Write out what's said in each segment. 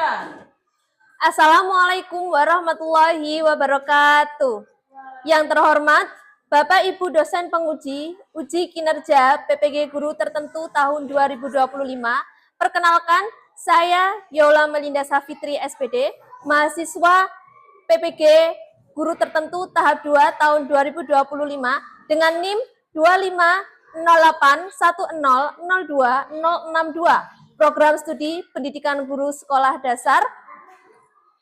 Silakan. Assalamualaikum warahmatullahi wabarakatuh. Yang terhormat Bapak Ibu dosen penguji uji kinerja PPG Guru Tertentu tahun 2025. Perkenalkan, saya Yola Melinda Safitri SPD, mahasiswa PPG Guru Tertentu tahap 2 tahun 2025 dengan NIM 2508100262, Program Studi Pendidikan Guru Sekolah Dasar,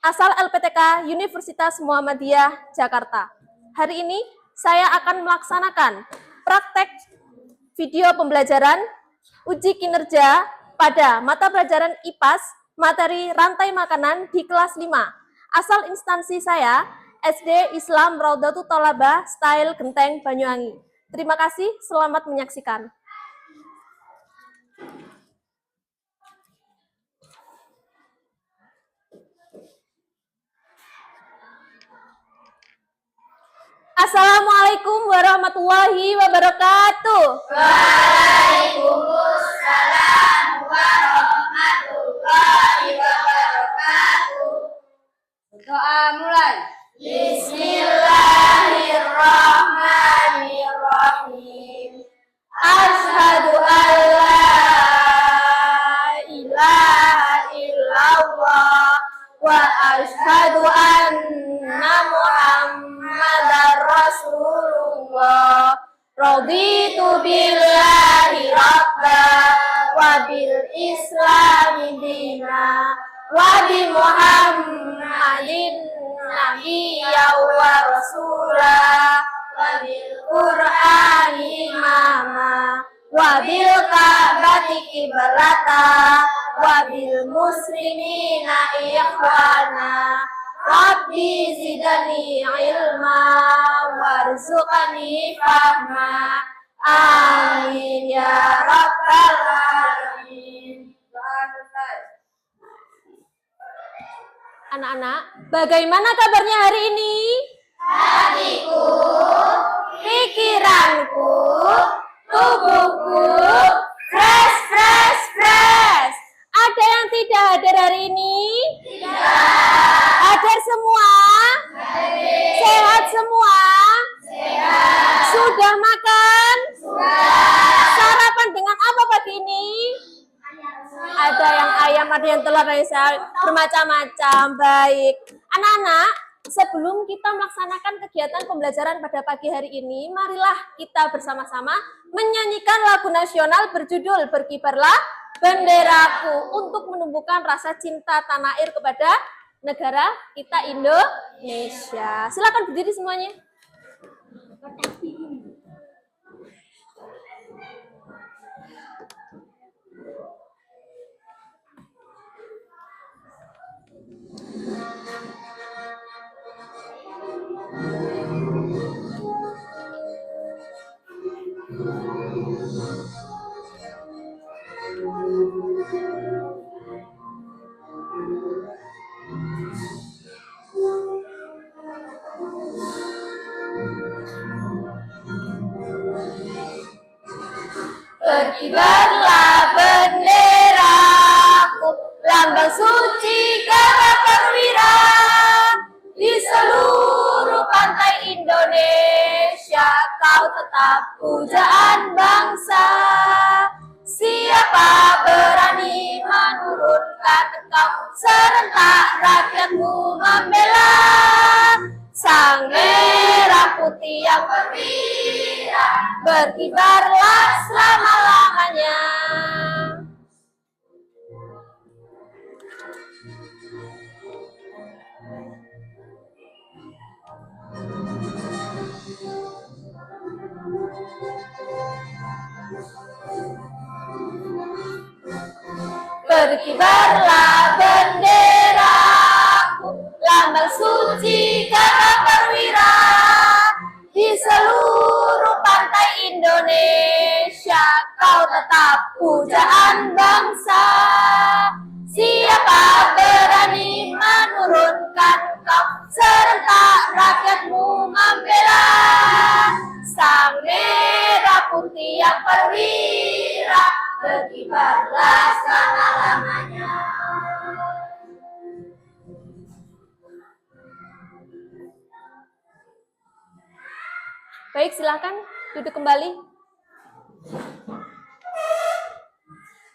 asal LPTK Universitas Muhammadiyah Jakarta. Hari ini saya akan melaksanakan praktek video pembelajaran uji kinerja pada mata pelajaran IPAS materi rantai makanan di kelas 5. Asal instansi saya SD Islam Raudatul Thalabah Style Genteng Banyuwangi. Terima kasih, selamat menyaksikan. Assalamualaikum warahmatullahi wabarakatuh. Waalaikumsalam warahmatullahi wabarakatuh. Doa mulai. Bismillahirrahmanirrahim. Asyhadu an la ilaha illallah wa asyhadu anna Muhammadar Rasulullah. Raditu billahi rabba wa bil islami dina wa bi Muhammadin nabiyya wa rasulah wa bil qur'ani imama wa bil ka'bati qiblata wa bil muslimina ikhwana. Rabbi zidani ilma warzuqni fahma. Amin ya rabbal alamin. Anak-anak, bagaimana kabarnya hari ini? Hatiku, pikiranku, tubuhku fresh, fresh, fresh. Ada yang tidak hadir hari ini? Tidak. Hadir semua? Hadir. Sehat semua? Sehat. Sudah makan? Sudah. Sarapan dengan apa pagi ini? Ada yang ayam, ada yang telur, ada yang bermacam-macam. Baik. Anak-anak, sebelum kita melaksanakan kegiatan pembelajaran pada pagi hari ini, marilah kita bersama-sama menyanyikan lagu nasional berjudul Berkibarlah Benderaku untuk menumbuhkan rasa cinta tanah air kepada negara kita Indonesia. Silakan berdiri semuanya. Berkibarlah benderaku, lambang suci Karang Perwira, di seluruh pantai Indonesia kau tetap pujaan bangsa. Siapa berani menurunkan engkau, serentak rakyatmu membela. Sang merah putih yang perwira, berkibarlah selama-lamanya. Berkibarlah benderaku, lambang suci Karang Perwira, di seluruh pantai Indonesia kau tetap pujaan bangsa. Siapa berani menurunkan kau, serentak rakyatmu membela. Sang merah putih yang perwira, berkibarlah selama-lamanya. Baik, silakan duduk kembali.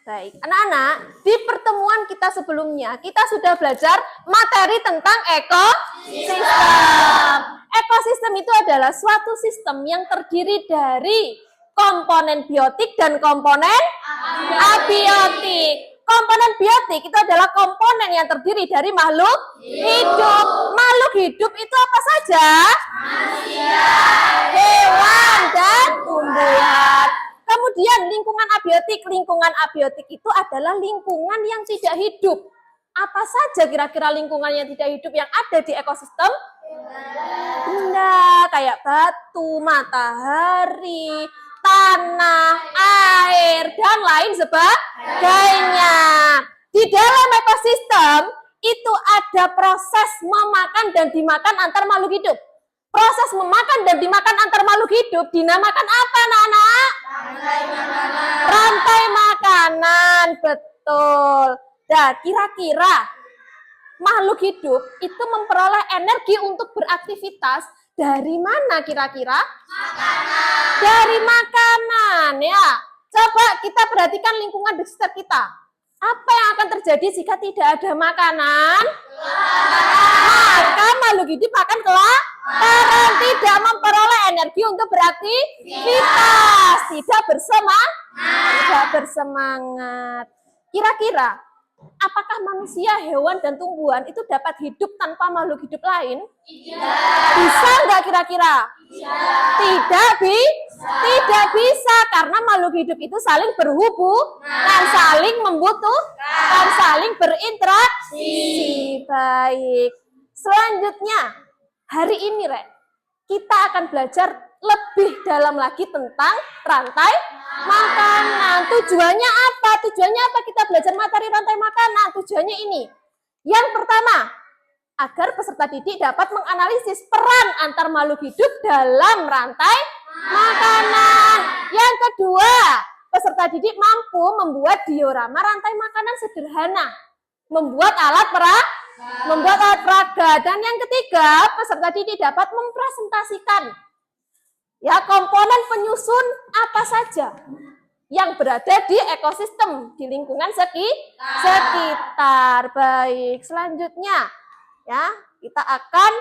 Baik, anak-anak, di pertemuan kita sebelumnya, kita sudah belajar materi tentang ekosistem. Ekosistem itu adalah suatu sistem yang terdiri dari komponen biotik dan komponen abiotik. Komponen biotik itu adalah komponen yang terdiri dari makhluk hidup. Makhluk hidup itu apa saja? Manusia, hewan, dan tumbuhan. Kemudian lingkungan abiotik. Lingkungan abiotik itu adalah lingkungan yang tidak hidup. Apa saja kira-kira lingkungan yang tidak hidup yang ada di ekosistem? Benda kayak batu, matahari, tanah, air, dan lain sebagainya. Di dalam ekosistem itu ada proses memakan dan dimakan antar makhluk hidup. Proses memakan dan dimakan antar makhluk hidup dinamakan apa, anak-anak? Rantai makanan, betul. Nah, kira-kira makhluk hidup itu memperoleh energi untuk beraktivitas dari mana kira-kira? Makanan. Dari makanan, ya. Coba kita perhatikan lingkungan di sekitar kita. Apa yang akan terjadi jika tidak ada makanan? Maka makhluk hidup akan kelaparan, tidak memperoleh energi untuk beraktivitas, tidak bersemangat. Kira-kira apakah manusia, hewan, dan tumbuhan itu dapat hidup tanpa makhluk hidup lain? Tidak. Bisa nggak kira-kira? Tidak bisa, karena makhluk hidup itu saling berhubungan, saling membutuhkan, saling berinteraksi. Baik. Selanjutnya, hari ini, kita akan belajar lebih dalam lagi tentang rantai makanan. Tujuannya apa? Tujuannya apa kita belajar materi rantai makanan? Tujuannya ini. Yang pertama, agar peserta didik dapat menganalisis peran antar makhluk hidup dalam rantai makanan. Yang kedua, peserta didik mampu membuat diorama rantai makanan sederhana. Membuat alat peraga. Dan yang ketiga, peserta didik dapat mempresentasikan komponen penyusun apa saja yang berada di ekosistem, di lingkungan sekitar. Baik, selanjutnya kita akan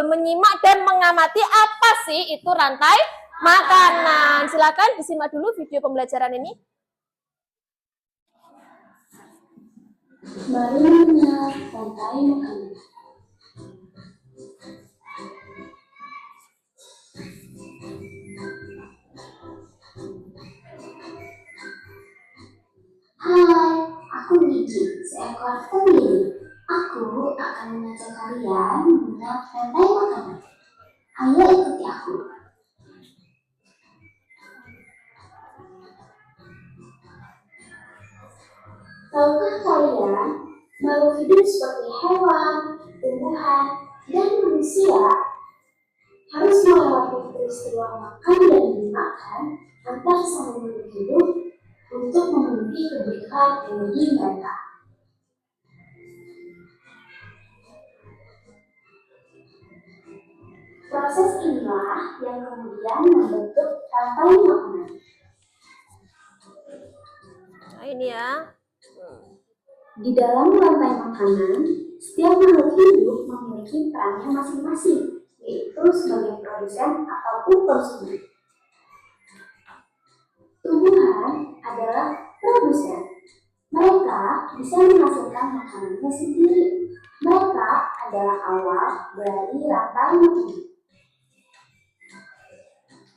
menyimak dan mengamati apa sih itu rantai makanan. Silakan disimak dulu video pembelajaran ini. Mari mengenal rantai makanan. Hai, aku Gigi, seekor kemiri. Aku akan mengajak kalian mengenal rantai makanan. Ayo ikuti aku. Tahukah kalian, makhluk hidup seperti hewan, tumbuhan, dan manusia harus melewati peristiwa makan dan dimakan antar sama makhluk hidup untuk memenuhi kebutuhan energi mereka. Proses inilah yang kemudian membentuk rantai makanan. Nah, ini ya. Di dalam rantai makanan, setiap makhluk hidup memiliki perannya masing-masing, yaitu sebagai produsen ataupun konsumen. Tumbuhan adalah produsen. Mereka bisa menghasilkan makanannya sendiri. Mereka adalah awal dari rantai makanan.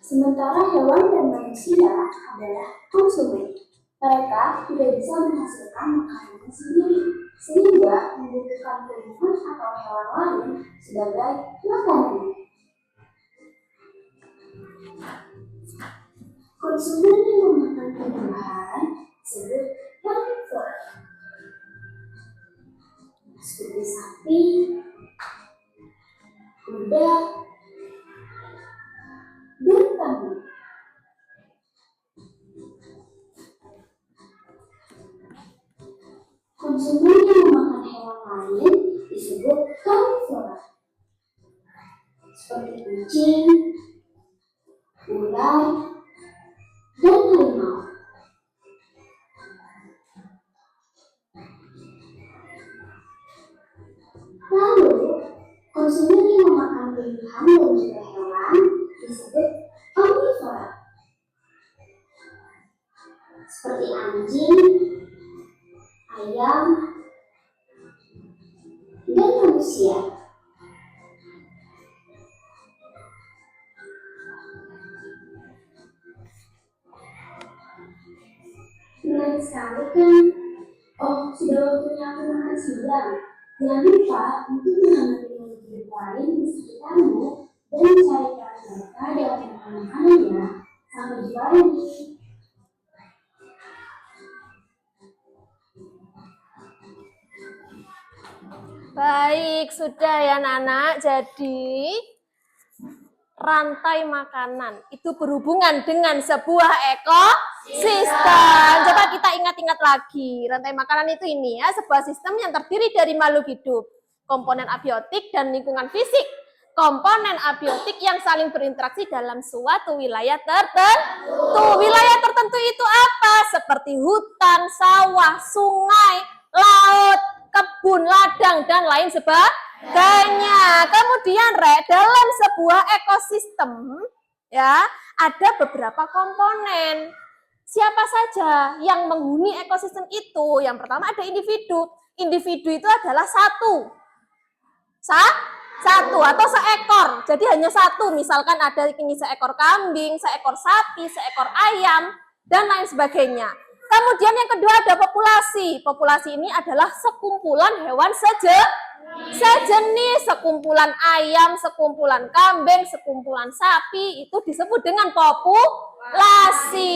Sementara hewan dan manusia adalah konsumen. Mereka tidak bisa menghasilkan makanannya sendiri, sehingga membutuhkan tumbuhan atau hewan lain sebagai makanan. Konsumen yang memakan tumbuhan disebut herbivore, seperti sapi, kuda, dan kambing. Konsumen yang memakan hewan lain disebut karnivora. kucing, ular, dan harimau. Lalu, konsumen yang memakan pilihan dan juga hewan disebut omnivora, seperti anjing, ayam, dan manusia. Menarik sekali kan? Oh, sudah waktunya aku makan siang. Jangan lupa untuk mengamati hidup lain di sekitarmu dan mencari peran mereka dalam makanannya. Sampai jumpa lagi. Baik, sudah ya Nana. Jadi rantai makanan itu berhubungan dengan sebuah ekosistem. Coba kita ingat-ingat lagi. Rantai makanan itu ini ya, sebuah sistem yang terdiri dari makhluk hidup, komponen abiotik dan lingkungan fisik. Komponen abiotik yang saling berinteraksi dalam suatu wilayah tertentu. Wilayah tertentu itu apa? Seperti hutan, sawah, sungai, laut, kebun, ladang, dan lain sebagainya. Kemudian dalam sebuah ekosistem ya ada beberapa komponen. Siapa saja yang menghuni ekosistem itu? Yang pertama ada individu. Individu itu adalah satu atau seekor. Jadi hanya satu. Misalkan ada ini seekor kambing, seekor sapi, seekor ayam, dan lain sebagainya. Kemudian yang kedua ada populasi. Populasi ini adalah sekumpulan hewan sejenis, sekumpulan ayam, sekumpulan kambing, sekumpulan sapi, itu disebut dengan populasi.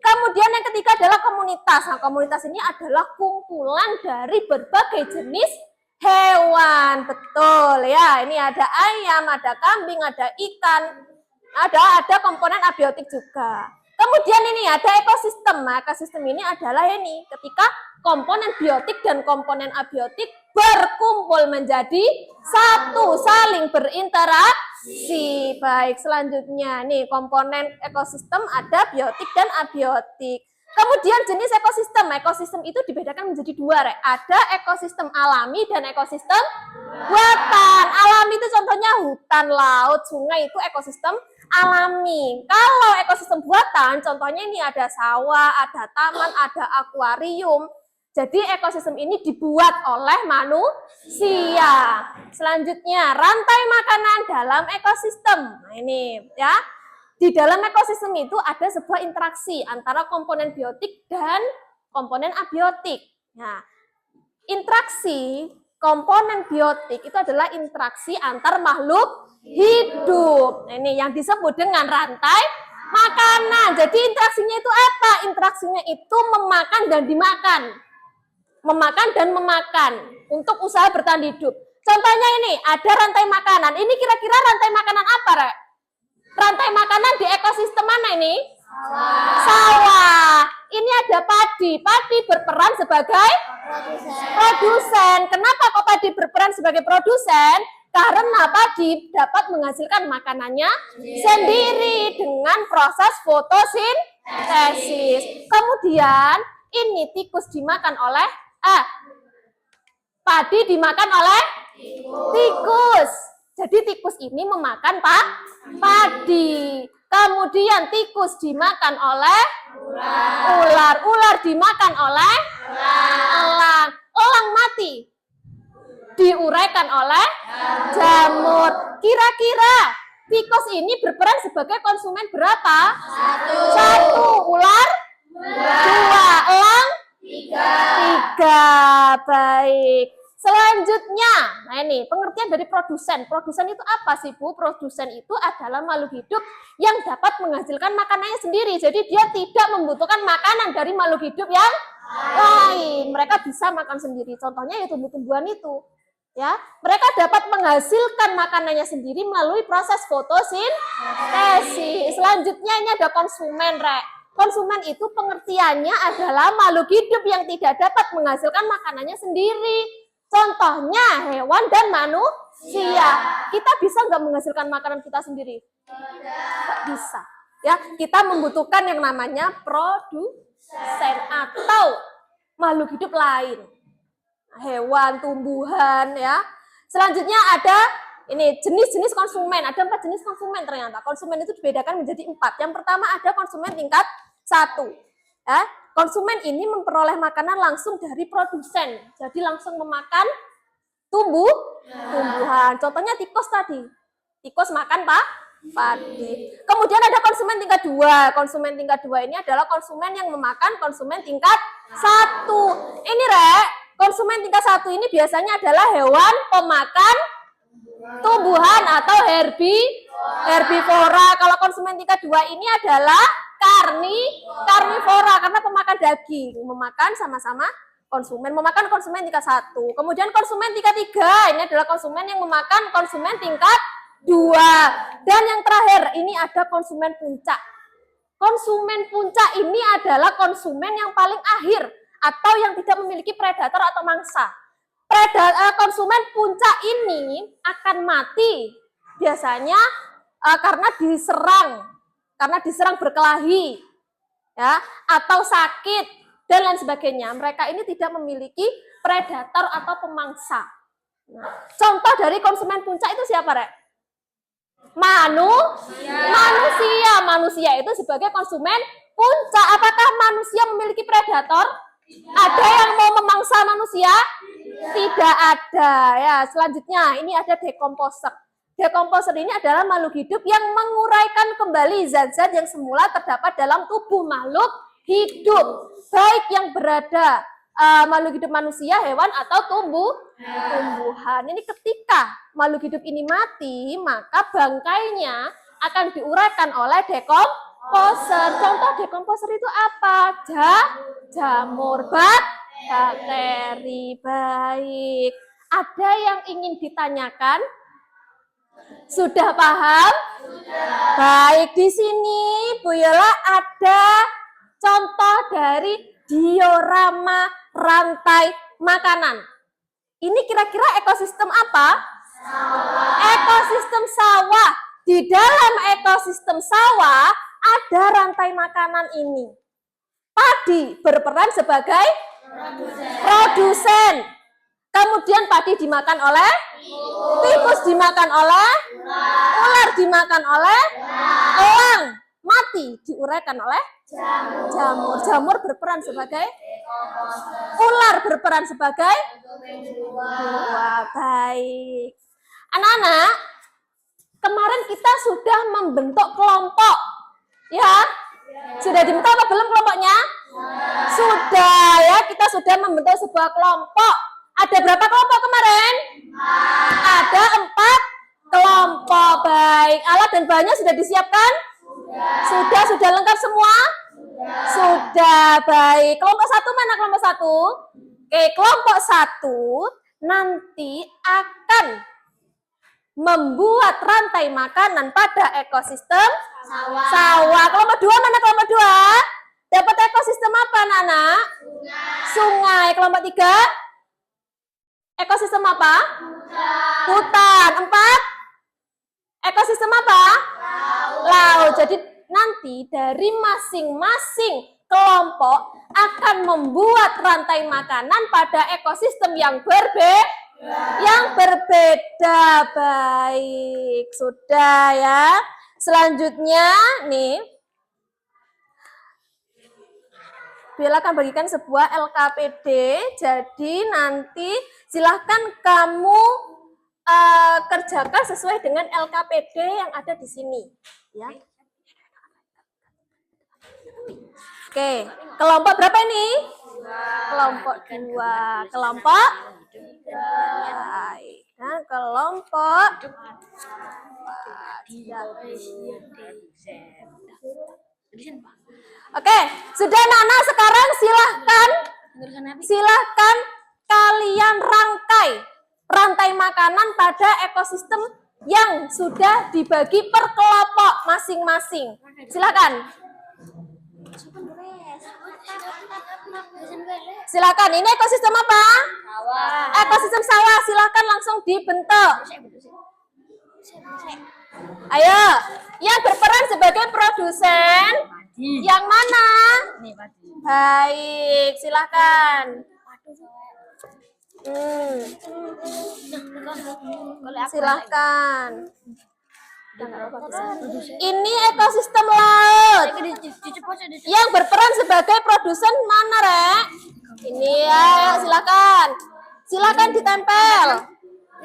Kemudian yang ketiga adalah komunitas. Nah, komunitas ini adalah kumpulan dari berbagai jenis hewan. Betul ya, ini ada ayam, ada kambing, ada ikan, ada komponen abiotik juga. Kemudian ini ada ekosistem. Nah, ekosistem ini adalah ini ketika komponen biotik dan komponen abiotik berkumpul menjadi satu, saling berinteraksi. Baik, selanjutnya nih komponen ekosistem ada biotik dan abiotik. Kemudian jenis ekosistem. Ekosistem itu dibedakan menjadi dua, Rek. Ada ekosistem alami dan ekosistem buatan. Alami itu contohnya hutan, laut, sungai, itu ekosistem alami. Kalau ekosistem buatan, contohnya ini ada sawah, ada taman, ada akuarium. Jadi ekosistem ini dibuat oleh manusia. Selanjutnya, rantai makanan dalam ekosistem. Nah, ini ya. Di dalam ekosistem itu ada sebuah interaksi antara komponen biotik dan komponen abiotik. Nah, interaksi komponen biotik itu adalah interaksi antar makhluk hidup. Nah, ini yang disebut dengan rantai makanan. Jadi interaksinya itu apa? Interaksinya itu memakan dan dimakan. Memakan dan memakan untuk usaha bertahan hidup. Contohnya ini, ada rantai makanan. Ini kira-kira rantai makanan apa, Rek? Rantai makanan di ekosistem mana ini? Sawah. Ini ada padi. Padi berperan sebagai produsen. Kenapa kok padi berperan sebagai produsen? Karena padi dapat menghasilkan makanannya sendiri dengan proses fotosintesis. Kemudian ini tikus dimakan oleh padi dimakan oleh tikus. Jadi tikus ini memakan padi. Kemudian tikus dimakan oleh ular. Ular dimakan oleh elang. Elang mati diuraikan oleh jamur. Kira-kira tikus ini berperan sebagai konsumen berapa? Satu. Ular? Dua. Elang? Tiga. Baik. Selanjutnya, nah ini pengertian dari produsen. Produsen itu apa sih, Bu? Produsen itu adalah makhluk hidup yang dapat menghasilkan makanannya sendiri. Jadi dia tidak membutuhkan makanan dari makhluk hidup yang lain. Mereka bisa makan sendiri. Contohnya ya tumbuh-tumbuhan itu. Ya, mereka dapat menghasilkan makanannya sendiri melalui proses fotosintesis. Selanjutnya ini ada konsumen, Rek. Konsumen itu pengertiannya adalah makhluk hidup yang tidak dapat menghasilkan makanannya sendiri. Contohnya hewan dan manusia. manusia. Kita bisa nggak menghasilkan makanan kita sendiri? Nggak bisa. Ya, kita membutuhkan yang namanya produsen atau makhluk hidup lain, hewan, tumbuhan, ya. Selanjutnya ada ini jenis-jenis konsumen. Ada 4 jenis konsumen ternyata. Konsumen itu dibedakan menjadi 4. Yang pertama ada konsumen tingkat 1. Ya, konsumen ini memperoleh makanan langsung dari produsen. Jadi langsung memakan tumbuhan. Contohnya tikus tadi. Tikus makan padi. Kemudian ada konsumen tingkat 2. Konsumen tingkat 2 ini adalah konsumen yang memakan konsumen tingkat 1. Ini Rek, konsumen tingkat 1 ini biasanya adalah hewan pemakan tumbuhan atau herbivora. Kalau konsumen tingkat 2 ini adalah karnivora karena pemakan daging, memakan sama-sama memakan konsumen tingkat 1. Kemudian konsumen tingkat 3 ini adalah konsumen yang memakan konsumen tingkat 2. Dan yang terakhir ini ada konsumen puncak. Konsumen puncak ini adalah konsumen yang paling akhir atau yang tidak memiliki predator atau mangsa. Konsumen puncak ini akan mati biasanya karena diserang berkelahi, ya, atau sakit dan lain sebagainya. Mereka ini tidak memiliki predator atau pemangsa. Nah, contoh dari konsumen puncak itu siapa, Rek? Manusia itu sebagai konsumen puncak. Apakah manusia memiliki predator? Ada yang mau memangsa manusia? Tidak ada. Ya, selanjutnya ini ada dekomposer. Dekomposer ini adalah makhluk hidup yang menguraikan kembali zat-zat yang semula terdapat dalam tubuh makhluk hidup, baik yang berada makhluk hidup manusia, hewan atau tumbuhan. Ini ketika makhluk hidup ini mati, maka bangkainya akan diuraikan oleh dekomposer. Contoh dekomposer itu apa? Jamur, bakteri. Baik. Ada yang ingin ditanyakan? Sudah paham? Sudah. Baik, di sini Bu Yola ada contoh dari diorama rantai makanan. Ini kira-kira ekosistem apa? Sawah. Ekosistem sawah. Di dalam ekosistem sawah ada rantai makanan ini. Padi berperan sebagai produsen. Kemudian padi dimakan oleh tikus, dimakan oleh ular, dimakan oleh elang, mati diuraikan oleh jamur. Jamur berperan sebagai ular, berperan sebagai buah. Baik. Anak-anak, kemarin kita sudah membentuk kelompok. Ya? Sudah dibentuk apa belum kelompoknya? Sudah, ya. Kita sudah membentuk sebuah kelompok. Ada berapa kelompok kemarin? Ada 4 kelompok. Baik. Alat dan bahannya sudah disiapkan? Sudah lengkap semua? Sudah. Baik. Kelompok 1 mana kelompok 1? Oke, kelompok 1 nanti akan membuat rantai makanan pada ekosistem sawah. Kelompok 2 mana kelompok 2? Dapat ekosistem apa, anak-anak? Sungai. Kelompok 3? Ekosistem apa? Hutan. 4? Ekosistem apa? Laut. Jadi nanti dari masing-masing kelompok akan membuat rantai makanan pada ekosistem yang berbeda. Baik, sudah ya. Selanjutnya nih, Bella akan bagikan sebuah LKPD. Jadi nanti silahkan kamu kerjakan sesuai dengan LKPD yang ada di sini. Ya. Oke, kelompok berapa ini? Kelompok 2. Kelompok? Baik. Nah, kelompok Oke, sudah anak-anak, sekarang silahkan kalian rantai makanan pada ekosistem yang sudah dibagi per kelompok masing-masing. Silakan. Silakan. Ini ekosistem apa? Ekosistem sawah, silakan langsung dibentuk. Ayo, yang berperan sebagai produsen, yang mana? Baik, silakan. Silahkan. Ini ekosistem laut. Yang berperan sebagai produsen mana, Rek? Ini ya, silakan. Silakan ditempel.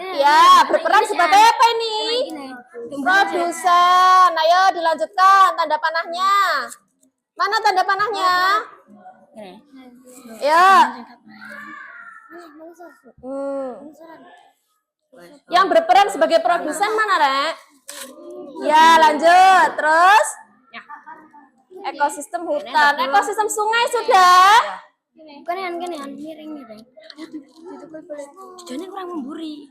Ya, berperan sebagai apa ini? Produsen. Ayo dilanjutkan tanda panahnya. Mana tanda panahnya? Ya. Yang berperan sebagai produsen mana, Rek? Ya, lanjut. Terus? Ekosistem hutan. Ekosistem sungai sudah? Kan miring nih, Jane kurang memburi.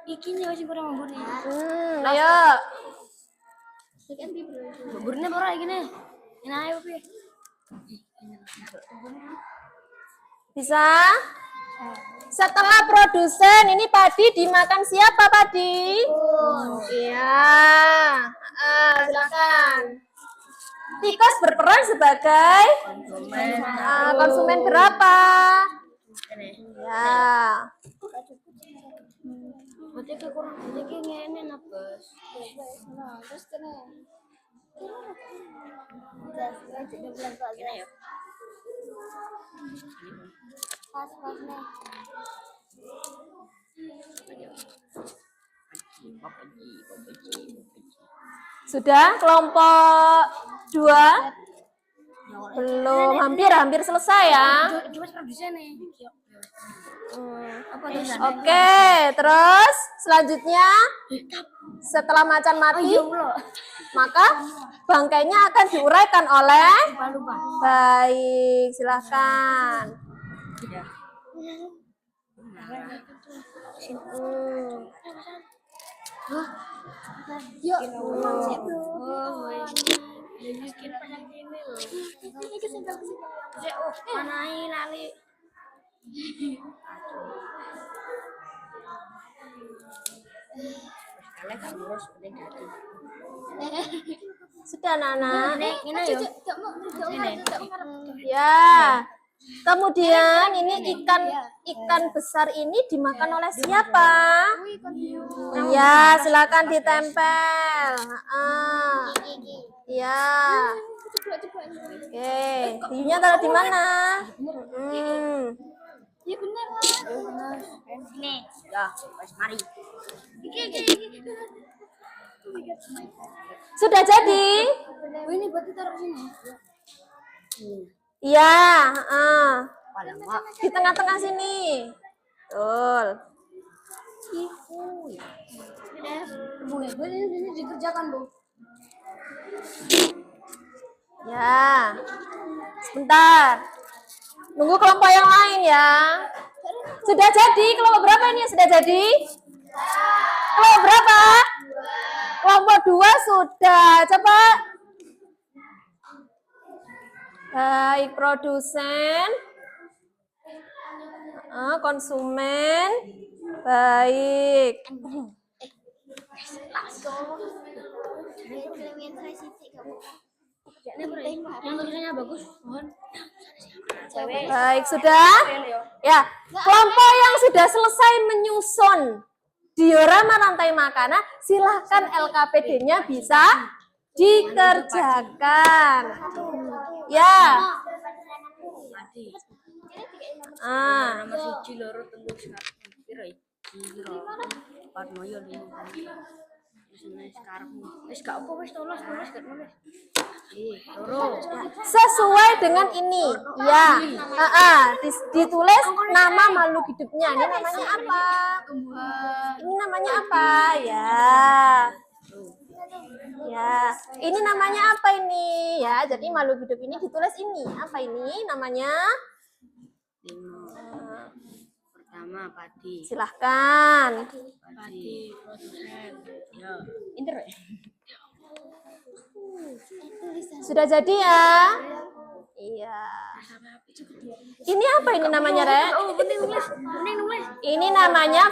Iki masih kurang memburi. Ayo. Memburine ora iki nih. Ini ayo piye? Bisa? Setelah produsen, ini padi dimakan siapa padi? Iya. Silakan. Tikus berperan sebagai konsumen berapa? Ya. Berarti kurang iki ngene nah, Bos. Terus kene. Pas nih. Sudah kelompok 2? Belum, hampir selesai ya. Coba produsen nih. Oke, terus selanjutnya setelah macan mati, maka bangkainya akan diuraikan oleh. Baik, silahkan. Yuk, Manai lali. Sudah, Nana. Ini yo. Ya. Kemudian ini ikan besar ini dimakan oleh siapa? Ya, silakan ditempel. Ya. Oke, hiunya taruh di mana? ya benar. Ini. Ya, wes mari. Sudah jadi? Ini berarti taruh sini. Iya, di tengah-tengah sini. Betul. Bu, ini dikerjakan, Bu. Ya. Sebentar. Nunggu kelompok yang lain ya. Sudah jadi? Kelompok berapa ini yang sudah jadi? Kelompok berapa? Kelompok 2 sudah. Coba. Baik, produsen, konsumen, baik. Yang tulisannya bagus. Baik, sudah? Ya, kelompok yang sudah selesai menyusun diorama rantai makanan, silahkan LKPD-nya bisa dikerjakan. Ya. Nama siji loro telu piro iki? Parnoyo ini. Wis karepmu. Wis gak apa wis tolos gak nulis. Loro. Sesuai dengan ini. Ya. Ditulis nama makhluk hidupnya. Ini namanya apa? Ini namanya apa? Ya. Ya, ini namanya apa ini? Ya, jadi makhluk hidup ini ditulis ini. Apa ini namanya? Pertama padi. Silahkan. Padi produsen. Ya, pinter ya. Sudah jadi ya? Iya. Ini apa ini namanya, Rek? Oh, penting nulis. Ini namanya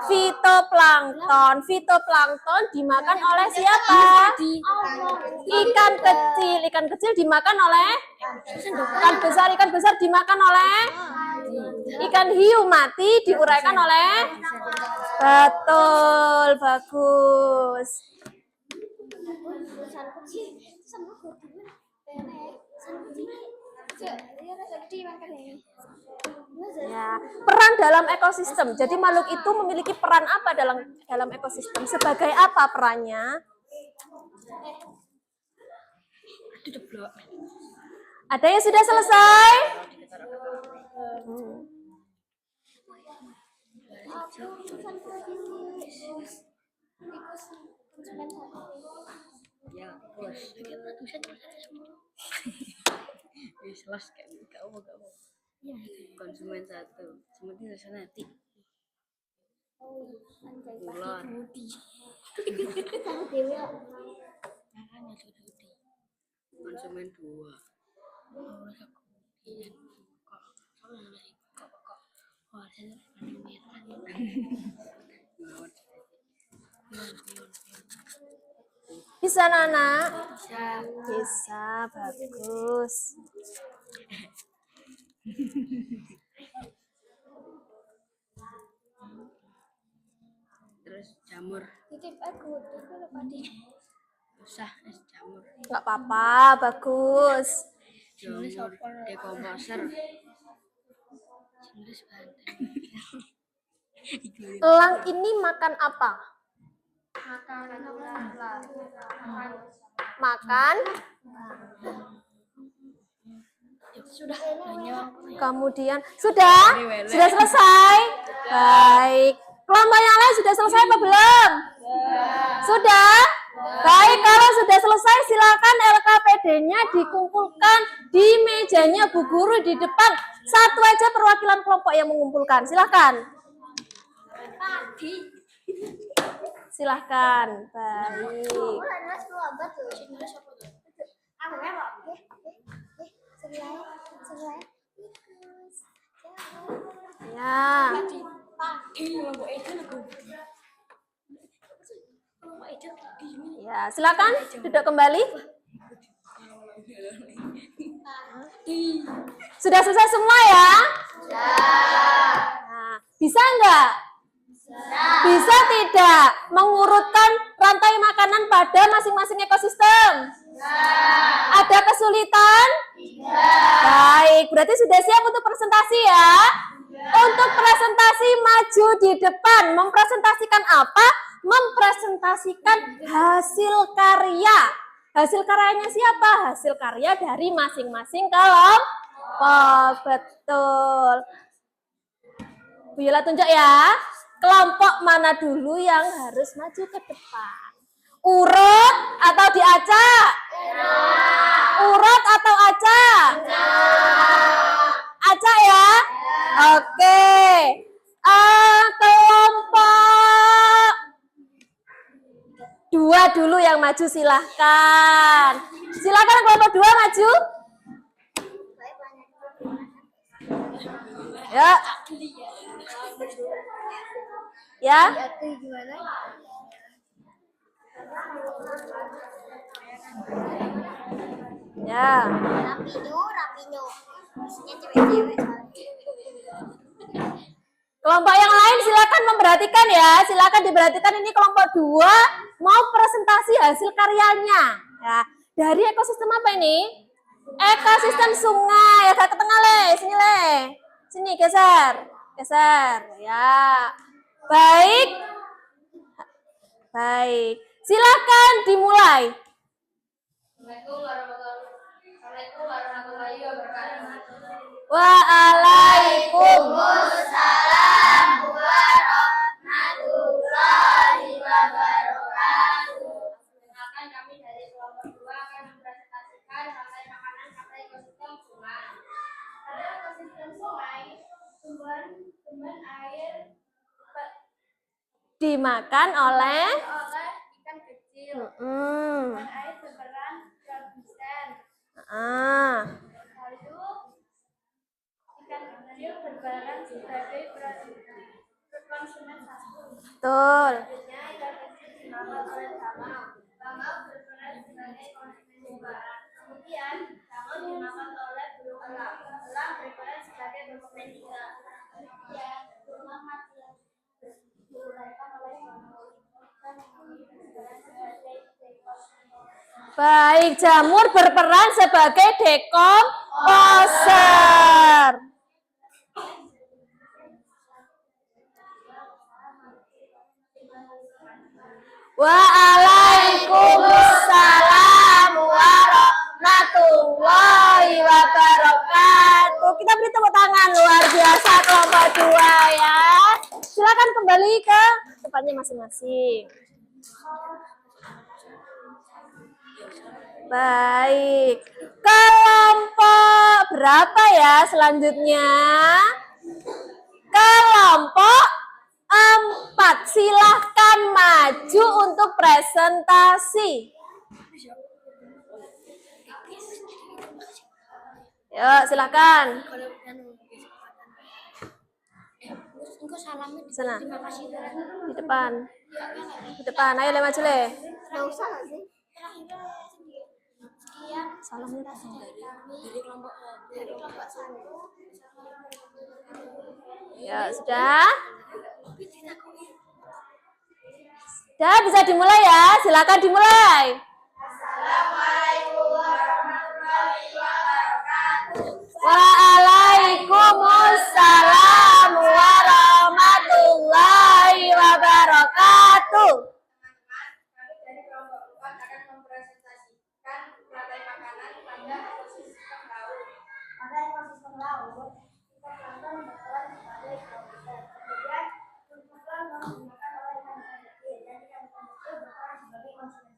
fitoplankton. Fitoplankton dimakan oleh siapa? Ikan kecil. Ikan kecil dimakan oleh ikan besar dimakan oleh ikan hiu mati diuraikan oleh betul, bagus. Ya, peran dalam ekosistem. Jadi makhluk itu memiliki peran apa dalam ekosistem? Sebagai apa perannya? Ada yang sudah selesai? Ya, bos. Jelas kayak gak mau. Konsumen satu. Sementing sana nanti. Ular. Konsumen dua. Bisa, Nana? Bisa, bagus. Terus jamur. Usah es jamur. Nggak apa-apa, bagus. Jamur dekomposer. Elang ini makan apa? Makan. Sudah hanya Kemudian sudah selesai. Baik. Kelompok yang lain sudah selesai apa belum? Sudah. Baik, kalau sudah selesai silakan LKPD-nya dikumpulkan di mejanya Bu Guru di depan. Satu aja perwakilan kelompok yang mengumpulkan. Silakan. Silahkan. Baik. Ya. Ya, silakan duduk kembali. Sudah selesai semua ya? Nah, bisa enggak? Bisa tidak mengurutkan rantai makanan pada masing-masing ekosistem? Ada kesulitan? Baik, berarti sudah siap untuk presentasi ya? Untuk presentasi maju di depan. Mempresentasikan apa? Mempresentasikan hasil karya. Hasil karyanya siapa? Hasil karya dari masing-masing kelompok. Betul. Bu Yola tunjuk ya. Kelompok mana dulu yang harus maju ke depan? Urut atau diacak? Urut atau acak? Acak ya? Oke. Kelompok dua dulu yang maju silahkan. Silahkan kelompok dua maju. Ya. Ya. Ya. Rapido. Isinya cewek-cewek. Kelompok yang lain silakan memperhatikan ya. Silakan diperhatikan ini kelompok 2 mau presentasi hasil karyanya. Ya. Dari ekosistem apa ini? Ekosistem sungai. Agak ke tengah le, sini le. Sini geser. Geser. Ya. Baik. Baik. Silakan dimulai. Assalamualaikum warahmatullahi wabarakatuh. Waalaikumsalam warahmatullahi wabarakatuh. Perkenalkan kami dari kelompok 2 akan mempresentasikan rantai makanan pada ekosistem sungai. Pada ekosistem sungai, sumber air dimakan oleh ikan kecil. Sumber air berperan produsen. Ah, Lalu ikan kecil berperan sebagai konsumen satu. betul. Selanjutnya ikan kecil dimakan oleh bangau. Bangau berperan sebagai konsumen barang. Kemudian bangau dimakan oleh beruang. Beruang berperan sebagai konsumen ikan. Kemudian beruang mati diuraikan oleh bangau. Ikan berperan sebagai Baik, jamur berperan sebagai dekomposer. Waalaikumsalam warahmatullahi wabarakatuh. Kita beri tepuk tangan luar biasa kelompok 2 ya. Silakan kembali ke tempatnya masing-masing. Baik. Kelompok berapa ya selanjutnya? Kelompok 4. Silahkan maju untuk presentasi. Yuk, silakan. Engkau salamnya Sana. terima kasih. Di depan. Di depan. Ayo, Le, maju, Le. Nggak usah nggak sih? Sekian Salamnya Dari kelompok satu. Ya, sudah. Sudah, bisa dimulai ya. Silakan dimulai. Assalamualaikum warahmatullahi wabarakatuh. Waalaikumsalam warahmatullahi wabarakatuh. Kami dari kelompok 4 akan mempresentasikan rantai makanan pada ekosistem laut. Pada ekosistem laut, fitoplankton berperan sebagai predator. Kemudian, fitoplankton menggunakan oleh ikan kecil dan ikan kecil berperan sebagai konsumen.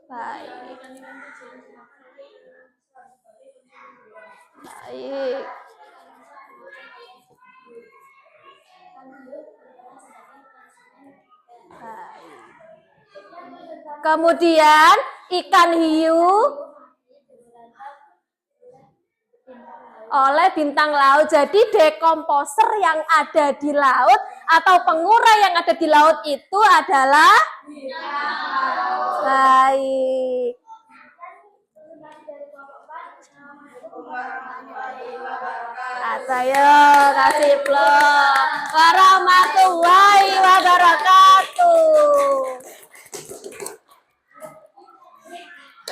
Baik. Ikan kecil dimakan oleh ikan besar sebagai konsumen gula. Baik. Kemudian ikan hiu oleh bintang laut. Jadi dekomposer yang ada di laut atau pengurai yang ada di laut itu adalah baik. Ayo kasih plok. Warahmatullahi wabarakatuh.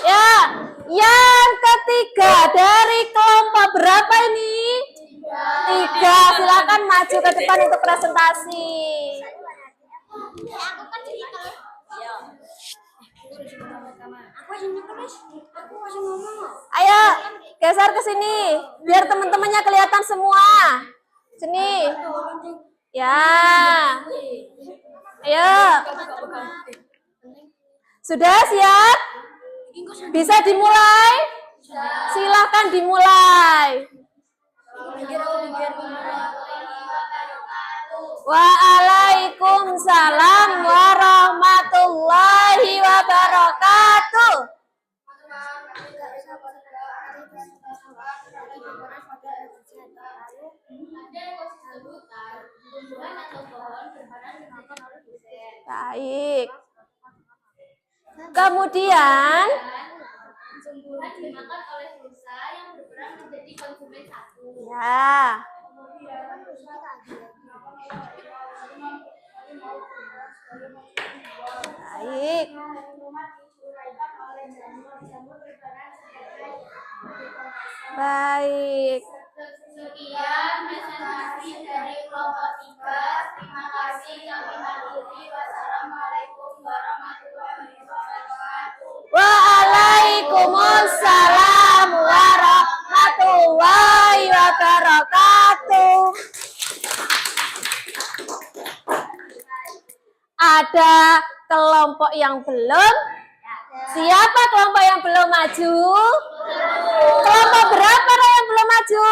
Ya, yang ketiga dari kelompok berapa ini? 3. Silakan maju ke depan untuk presentasi. Aku kan cerita. Aku masih ngomong. Ayo, geser ke sini biar teman-temannya kelihatan semua. Sini. Ya. Ayo. Sudah siap? Bisa dimulai? Silahkan dimulai. Waalaikumsalam warahmatullahi wabarakatuh. Baik. Kemudian Tumbuhan dimakan oleh rusa yang berperan menjadi konsumen satu. ya. Baik. Baik. Sekian presentasi dari kelompok 3. Terima kasih. Kami akhiri. Wassalamualaikum warahmatullahi wabarakatuh. Waalaikumsalam warahmatullahi wabarakatuh. Ada kelompok yang belum? Siapa kelompok yang belum maju? Kelompok berapa yang belum maju?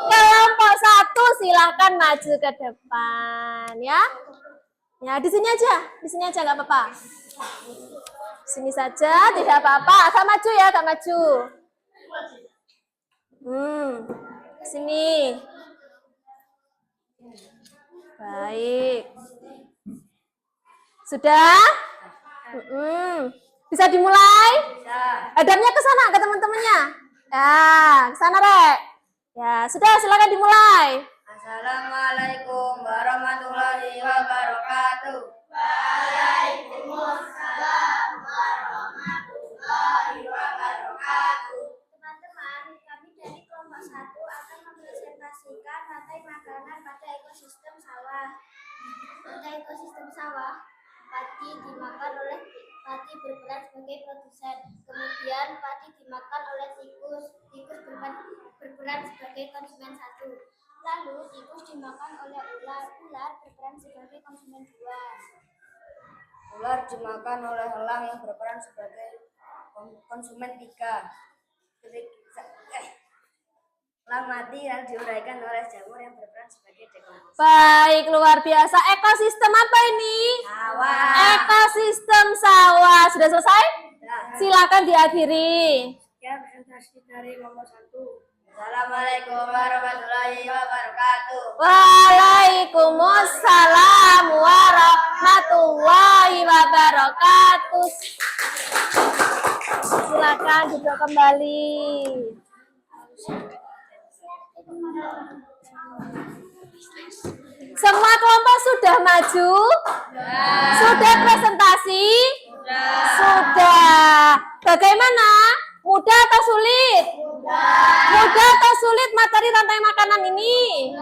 Kelompok 1, silahkan maju ke depan ya. Ya, di sini aja nggak apa-apa. Sini saja, tidak apa-apa. Agak maju ya, agak maju. Sini. Baik. Sudah? Bisa dimulai? Hadapnya ke sana, ke teman-temannya. Ya, ke sana, Rek. Ya, sudah, silakan dimulai. Assalamualaikum warahmatullahi wabarakatuh. Waalaikumsalam warahmatullahi wabarakatuh. Teman-teman, kami dari kelompok 1 akan mempresentasikan rantai makanan pada ekosistem sawah. Pada ekosistem sawah, padi berperan sebagai produsen. Kemudian padi dimakan oleh tikus. Tikus berperan sebagai konsumen 1. Lalu tikus dimakan oleh ular. Ular berperan sebagai konsumen 2. Ular dimakan oleh elang yang berperan sebagai konsumen 3. Elang mati yang diuraikan oleh jamur yang berperan sebagai dekomposisi. Baik, luar biasa. Ekosistem apa ini? Sawah. Ekosistem sawah. Sudah selesai? Nah, Silakan diakhiri. sekian presentasi dari kelompok 1. Assalamualaikum warahmatullahi wabarakatuh. Waalaikumsalam warahmatullahi wabarakatuh. Silakan duduk kembali. Semua kelompok sudah maju? Sudah presentasi? Sudah. Bagaimana? Mudah atau sulit? Mudah atau sulit materi rantai makanan ini?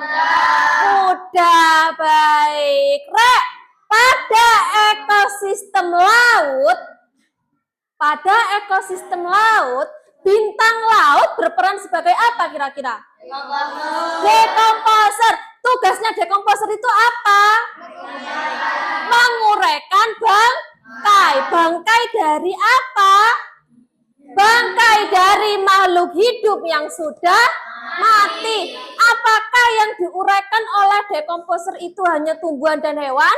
Mudah. Baik. Rek, pada ekosistem laut, bintang laut berperan sebagai apa kira-kira? Dekomposer. Tugasnya dekomposer itu apa? Menguraikan bangkai. Bangkai dari apa? Bangkai dari makhluk hidup yang sudah mati. Apakah yang diuraikan oleh dekomposer itu hanya tumbuhan dan hewan?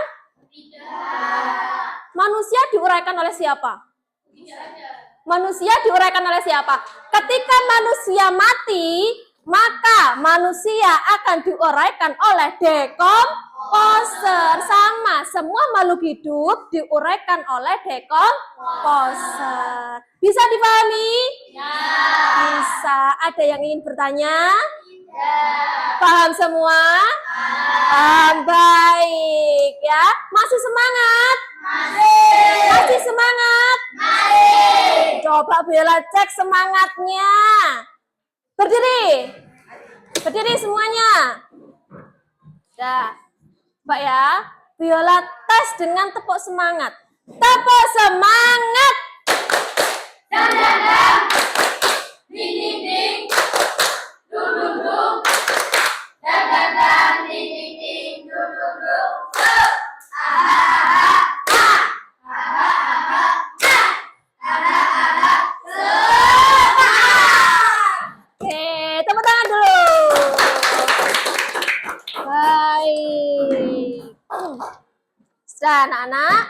Tidak. Manusia diuraikan oleh siapa? Manusia diuraikan oleh siapa? Ketika manusia mati, maka manusia akan diuraikan oleh dekomposer. Sama, semua makhluk hidup diuraikan oleh dekomposer. Bisa dipahami? Ya. Bisa. Ada yang ingin bertanya? Ya. Paham semua? Paham. Baik ya. Masih semangat? Masih semangat? Coba Bella cek semangatnya. Berdiri. Berdiri semuanya. Dah. Mbak ya, Biola tes dengan tepuk semangat. Tepuk semangat. Dan. Ding ding ding. Dung dung dung. Dan. Ding ding ding. Dung dung dung. Oke, tepuk tangan dulu. Baik. Sudah anak-anak.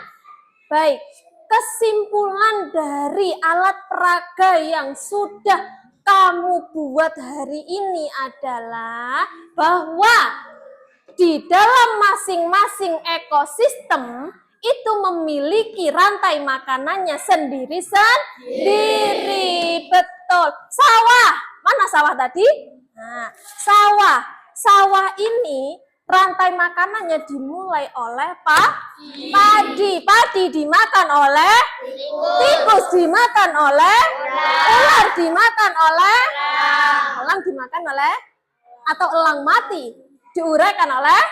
Baik. Kesimpulan dari alat peraga yang sudah kamu buat hari ini adalah bahwa di dalam masing-masing ekosistem itu memiliki rantai makanannya sendiri-sendiri. Betul. Sawah. Mana sawah tadi? Nah, sawah ini rantai makanannya dimulai oleh padi. Padi dimakan oleh tikus, dimakan oleh ular, dimakan oleh elang, dimakan oleh atau elang mati diuraikan oleh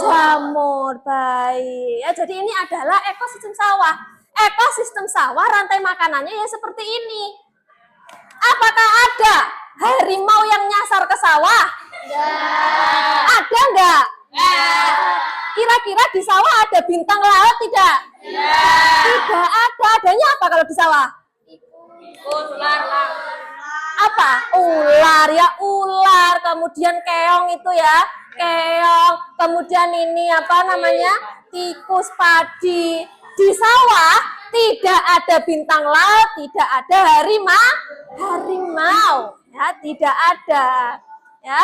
jamur. Baik. Ya, jadi ini adalah ekosistem sawah. Ekosistem sawah rantai makanannya ya seperti ini. Apakah ada harimau yang nyasar ke sawah? Ada enggak? Kira-kira di sawah ada bintang laut tidak? Tidak ada. Adanya apa kalau di sawah? Ular. Apa? Ular ya, ular. Kemudian keong itu ya, keong. Kemudian ini apa namanya? Tikus, padi. Di sawah tidak ada bintang laut, tidak ada harimau, ya, tidak ada, ya.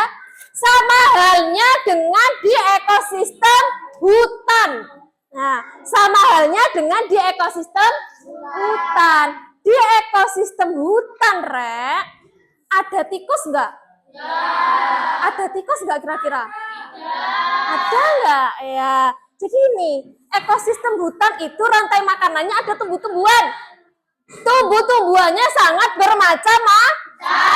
Sama halnya dengan di ekosistem hutan. Nah, sama halnya dengan di ekosistem hutan. Di ekosistem hutan, Rek, ada tikus enggak? Ada tikus enggak kira-kira? Ada enggak? Ya. Jadi ini, ekosistem hutan itu rantai makanannya ada tumbuh-tumbuhan. Tumbuh-tumbuhannya sangat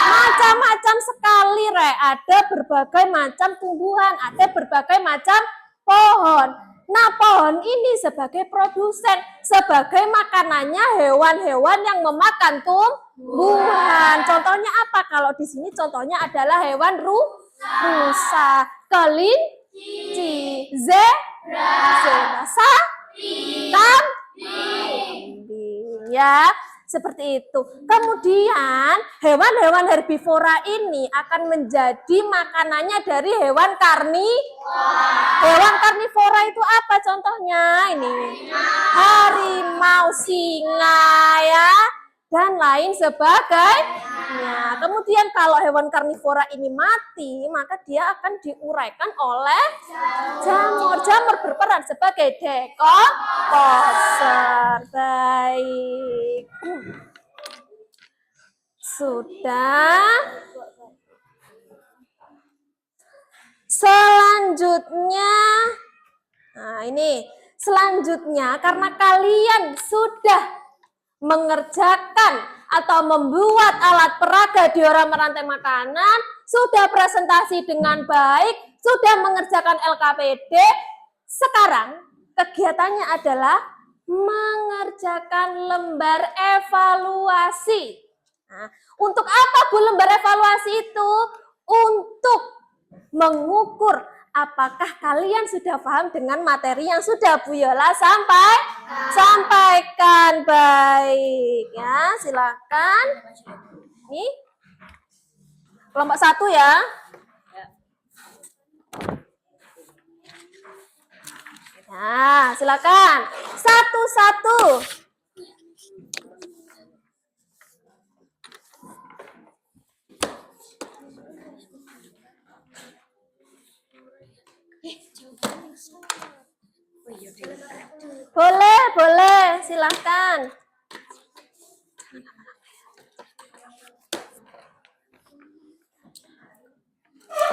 macam-macam sekali, Re. Ada berbagai macam tumbuhan, ada berbagai macam pohon. Nah, pohon ini sebagai produsen, sebagai makanannya hewan-hewan yang memakan tumbuhan. Contohnya apa? Kalau di sini contohnya adalah hewan rusa, kelinci, zebra, sapi, kambing, ya. Seperti itu. Kemudian hewan-hewan herbivora ini akan menjadi makanannya dari hewan Hewan karnivora itu apa contohnya? Ini harimau, singa, ya, dan lain sebagainya. Kemudian kalau hewan karnivora ini mati, maka dia akan diuraikan oleh jamur. Jamur berperan sebagai decomposer. Baik. Sudah. Selanjutnya, nah ini selanjutnya karena kalian sudah mengerjakan atau membuat alat peraga diorama rantai makanan, sudah presentasi dengan baik, sudah mengerjakan LKPD, sekarang kegiatannya adalah mengerjakan lembar evaluasi. Nah, untuk apa Bu lembar evaluasi itu? Untuk mengukur apakah kalian sudah paham dengan materi yang sudah Bu Yola sampaikan. Baik, ya, silakan. Nih, kelompok 1 ya. Nah, silakan. Satu-satu. Boleh, silahkan.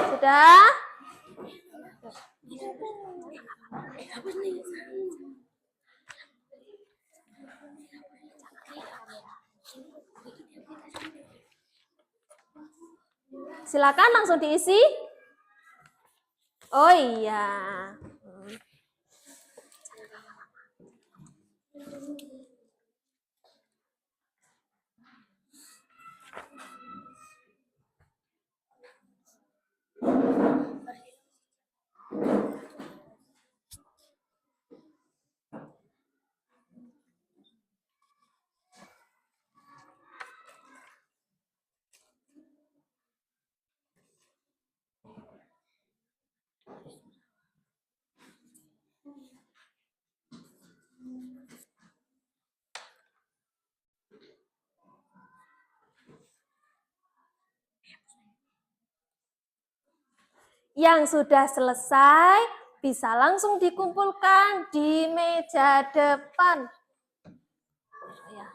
Sudah? Silakan langsung diisi. Oh iya. Yang sudah selesai bisa langsung dikumpulkan di meja depan. Ya.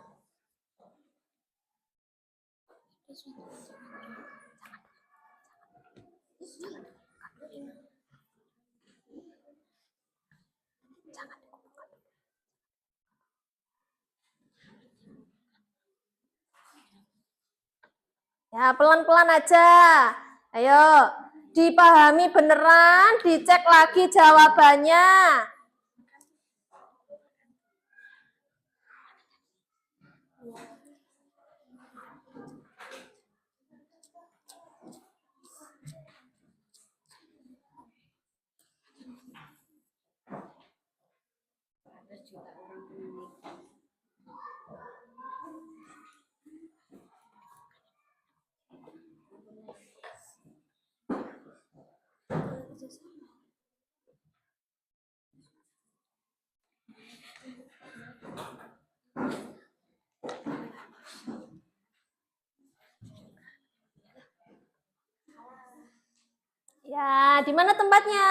Ya, pelan-pelan aja. Ayo, dipahami beneran, dicek lagi jawabannya. Ya, di mana tempatnya?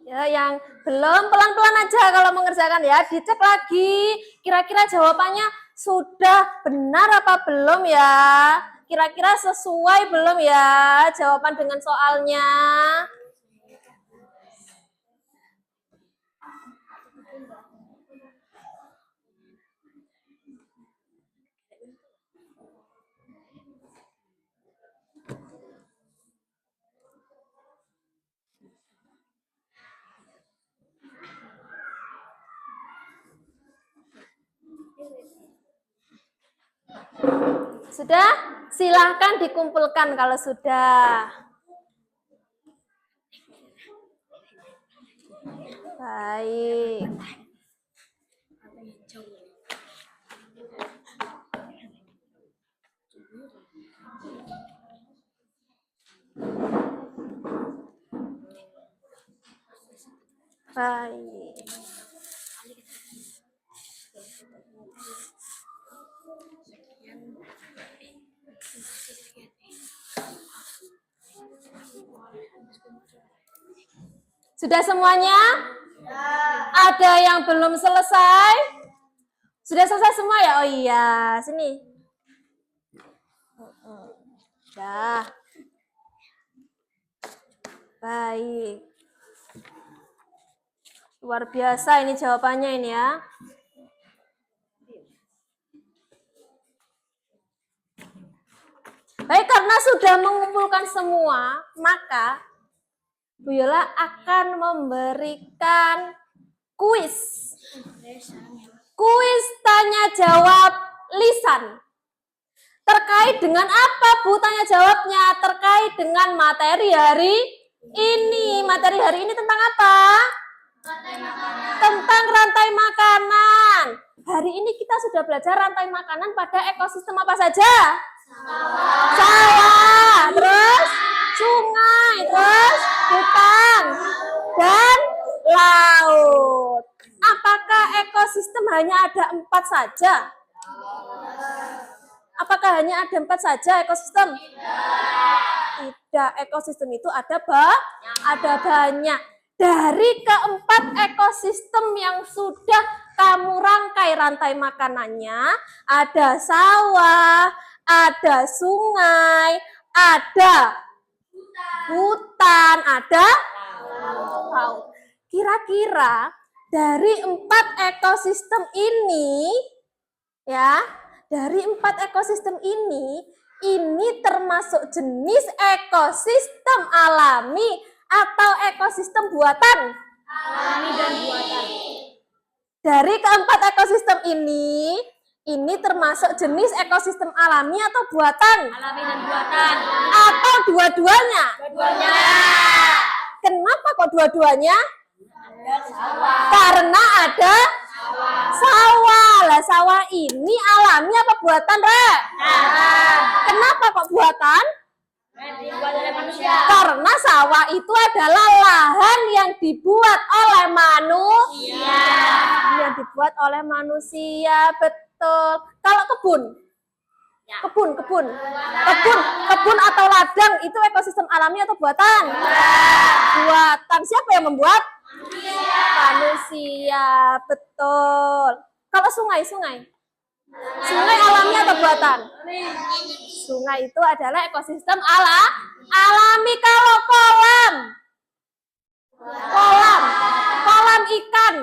Ya, yang belum pelan-pelan aja kalau mengerjakan ya, dicek lagi. Kira-kira jawabannya sudah benar apa belum ya? Kira-kira sesuai belum ya jawaban dengan soalnya? Sudah? Silahkan dikumpulkan kalau sudah. Baik. Baik. Sudah semuanya? Ada yang belum selesai? Sudah selesai semua ya? Oh iya, sini. Sudah. Baik. Luar biasa ini jawabannya ini ya. Baik, karena sudah mengumpulkan semua, maka Bu Yola akan memberikan kuis. Kuis tanya jawab lisan. Terkait dengan apa Bu tanya jawabnya? Terkait dengan materi hari ini. Materi hari ini tentang apa? Tentang rantai makanan. Hari ini kita sudah belajar rantai makanan pada ekosistem apa saja? Sawah, terus sungai, terus hutan, dan laut. Apakah ekosistem hanya ada 4 saja? Apakah hanya ada 4 saja ekosistem? Tidak, ekosistem itu ada banyak. Dari keempat ekosistem yang sudah kamu rangkai rantai makanannya, ada sawah, ada sungai, ada hutan, ada laut. Kira-kira dari 4 ekosistem ini, ya, dari 4 ekosistem ini termasuk jenis ekosistem alami atau ekosistem buatan? Alami dan buatan. Dari keempat ekosistem ini termasuk jenis ekosistem alami atau buatan? Alami dan buatan. Atau dua-duanya? Dua-duanya. Kenapa kok dua-duanya? Ada sawah. Karena ada sawah. Lah sawah ini alami apa buatan, Re? Kenapa kok buatan? Dibuat oleh manusia. Karena sawah itu adalah lahan yang dibuat oleh manusia. Yang dibuat oleh manusia, betul. Kalau kebun atau ladang itu ekosistem alami atau buatan? Buatan. Siapa yang membuat? Manusia, betul. Kalau sungai alami atau buatan? Sungai itu adalah ekosistem alami. Kalau kolam ikan,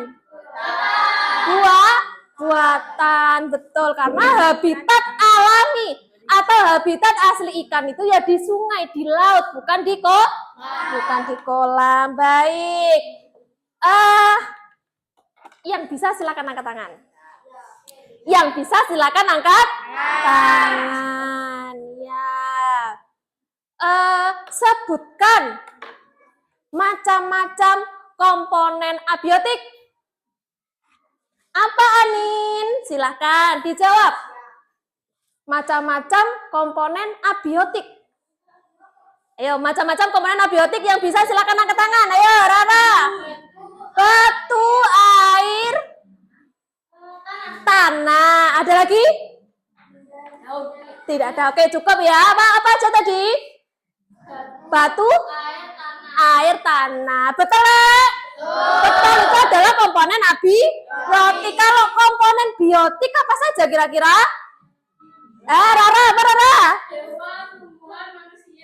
buatan, betul, karena habitat alami atau habitat asli ikan itu ya di sungai, di laut, bukan di kolam. Baik. Yang bisa silakan angkat tangan. Yang bisa silakan angkat tangan. Ya. Sebutkan macam-macam komponen abiotik. Apa, Anin? Silakan dijawab. Macam-macam komponen abiotik. Ayo, macam-macam komponen abiotik yang bisa silakan angkat tangan. Ayo, Rara. Batu, air, tanah. Ada lagi? Tidak ada. Oke, cukup ya. Apa aja tadi? Batu, air, tanah. Betul, Lek? Betul, itu adalah komponen abiotik. Kalau komponen biotik apa saja kira-kira? Rara, apa Rara?